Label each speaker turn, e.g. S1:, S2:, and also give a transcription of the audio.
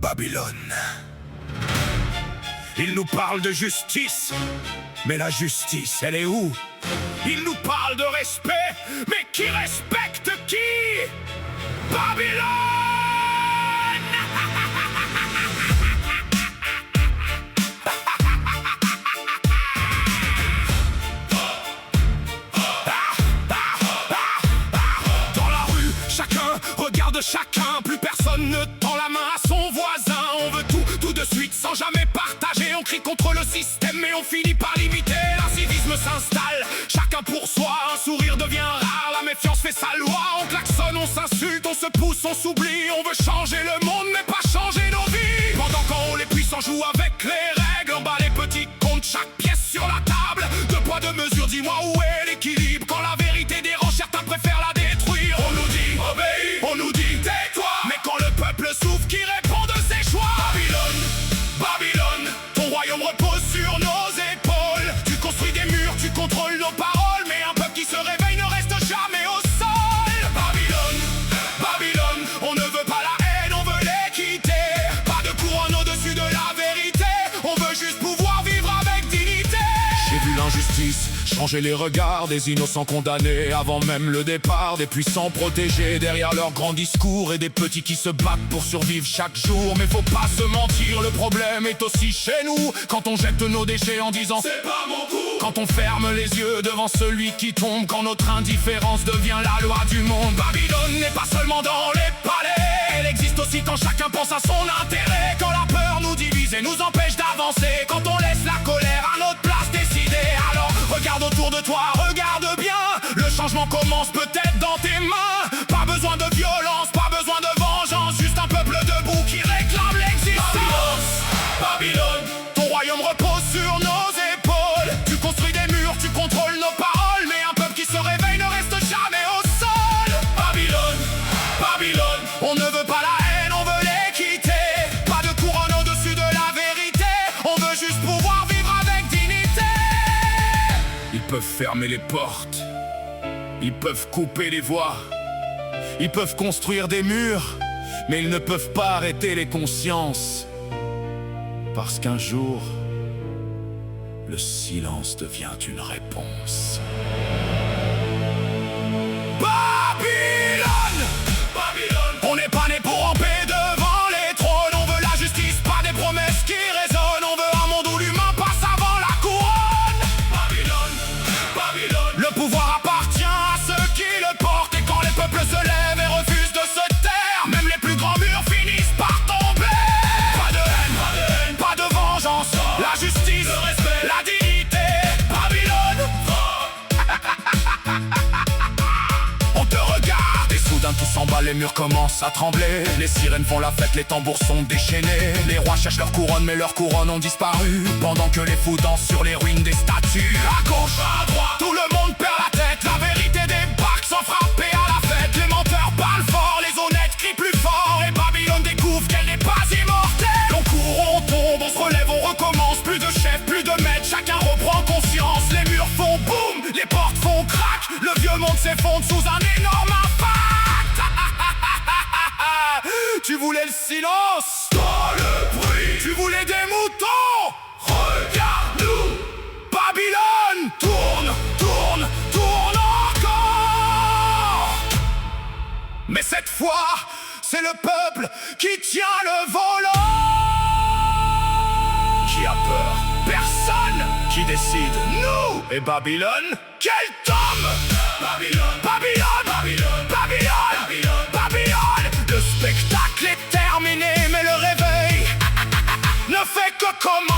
S1: Babylone. Il nous parle de justice, mais la justice, elle est où? Il nous parle de respect, mais qui respecte qui? Babylone. Dans la rue, chacun regarde chacun, plus personne ne tend la main à son voisin. On veut tout de suite, sans jamais partager. On crie contre le système, mais on finit par l'imiter. L'incivisme s'installe, chacun pour soi. Un sourire devient rare, la méfiance fait sa loi. On klaxonne, on s'insulte, on se pousse, on s'oublie. On veut changer le monde, mais pas changer nos vies. Pendant qu'en haut les puissants jouent avec les règles, en bas les petits comptent chaque pièce sur la table. Deux poids, deux mesures, dis-moi où est l'équilibre? Quand la vérité dérange, certains préfèrent la détruire. On nous dit obéis, on nous dit tais-toi, mais quand le peuple souffre, qui répond de ses choix? Babylone, Babylone, ton royaume repose sur nos épaules. Tu construis des murs, tu contrôles nos paroles, mais un peuple qui se réveille ne reste jamais au sol. Babylone, Babylone, on ne veut pas la haine, on veut l'équité. Pas de couronne au-dessus de la vérité, on veut juste pouvoir vivre avec dignité. J'ai vu l'injustice changer les regards des innocents condamnés avant même le départ, des puissants protégés derrière leurs grands discours et des petits qui se battent pour survivre chaque jour. Mais faut pas se mentir, le problème est aussi chez nous. Quand on jette nos déchets en disant c'est pas mon tour, quand on ferme les yeux devant celui qui tombe, quand notre indifférence devient la loi du monde. Babylone n'est pas seulement dans les palais, elle existe aussi quand chacun pense à son intérêt. Quand la peur nous divise et nous empêche d'avancer, quand on laisse la colère à notre place décider. Alors regarde autour de toi, regarde bien, le changement commence peut-être dans tes mains. Pas besoin de violence, pas besoin de vengeance, juste un peuple debout qui réclame l'existence. Babylone, ton royaume repose sur nos épaules. Tu construis des murs, tu contrôles nos paroles, mais un peuple qui se réveille ne reste jamais au sol. Babylone, Babylone, on ne veut pas la haine, on veut l'équité. Pas de couronne au-dessus de la vérité, on veut juste pouvoir vivre avec dignité. Ils peuvent fermer les portes, ils peuvent couper les voies, ils peuvent construire des murs, mais ils ne peuvent pas arrêter les consciences. Parce qu'un jour, le silence devient une réponse. Babylone, Babylone, on n'est pas né pour ramper devant les trônes. On veut la justice, pas des promesses qui résonnent. On veut un monde où l'humain passe avant la couronne. Babylone, Babylone, le pouvoir appartient à ceux qui le portent. Et quand les peuples se lèvent et refusent de se taire, même les plus grands murs finissent par tomber. Pas de haine, pas de vengeance, la justice, le respect, la dignité. Babylone, on te regarde et soudain tout s'emballe, les murs commencent à trembler. Les sirènes font la fête, les tambours sont déchaînés. Les rois cherchent leur couronne, mais leurs couronnes ont disparu. Pendant que les fous dansent sur les ruines des statues. À gauche, à droite, tout le monde perd la tête. La vérité débarque sans frapper à la fête. Les menteurs parlent fort, les honnêtes crient plus fort. Et Babylone découvre qu'elle n'est pas immortelle. On court, on tombe, on se relève, on recommence. Plus de chefs, plus de maîtres, chacun reprend conscience. Les murs font boum, les portes font crack. Le vieux monde s'effondre sous un énorme impact. Tu voulais le silence, dans le bruit. Tu voulais des moutons, regarde-nous. Babylone tourne, tourne, tourne encore. Mais cette fois, c'est le peuple qui tient le volant. Qui a peur? Personne. Qui décide? Nous. Et Babylone? Quel tome? Babylone, Babylone, Babylone, Babylone, Babylone, Babylone. Le spectacle est terminé, mais le réveil ne fait que commencer.